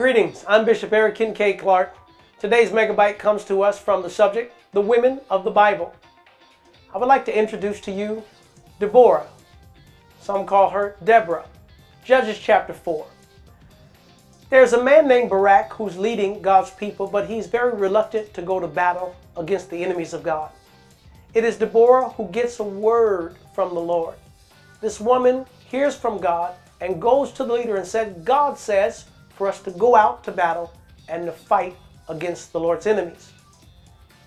Greetings, I'm Bishop Eric Kincaid Clark. Today's Megabyte comes to us from the subject, the women of the Bible. I would like to introduce to you Deborah. Some call her Deborah. Judges chapter 4. There's a man named Barak who's leading God's people, but he's very reluctant to go to battle against the enemies of God. It is Deborah who gets a word from the Lord. This woman hears from God and goes to the leader and said, God says for us to go out to battle and to fight against the Lord's enemies.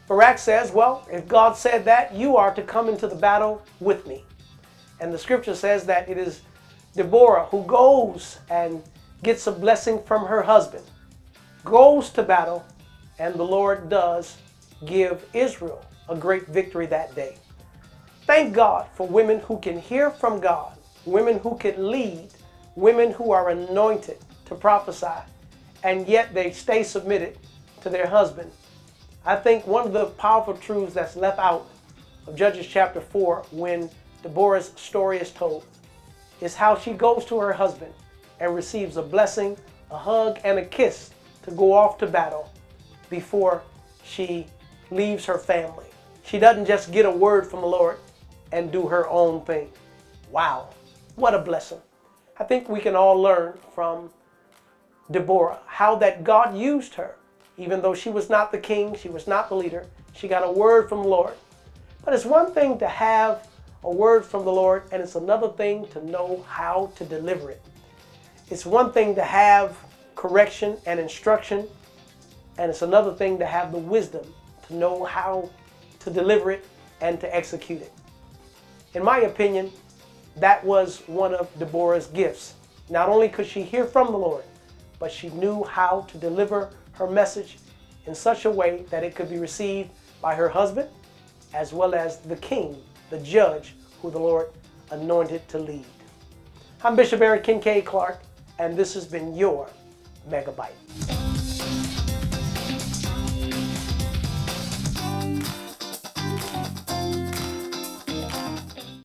Barak says, well, if God said that, you are to come into the battle with me. And the scripture says that it is Deborah who goes and gets a blessing from her husband, goes to battle, and the Lord does give Israel a great victory that day. Thank God for women who can hear from God, women who can lead, women who are anointed to prophesy, and yet they stay submitted to their husband. I think one of the powerful truths that's left out of Judges chapter 4 when Deborah's story is told is how she goes to her husband and receives a blessing, a hug, and a kiss to go off to battle before she leaves her family. She doesn't just get a word from the Lord and do her own thing. Wow, what a blessing. I think we can all learn from Deborah how that God used her. Even though she was not the king, she was not the leader, she got a word from the Lord. But it's one thing to have a word from the Lord, and it's another thing to know how to deliver it. It's one thing to have correction and instruction, and it's another thing to have the wisdom to know how to deliver it and to execute it. In my opinion, that was one of Deborah's gifts. Not only could she hear from the Lord, but she knew how to deliver her message in such a way that it could be received by her husband as well as the king, the judge who the Lord anointed to lead. I'm Bishop Eric Kincaid Clark, and this has been your Megabyte.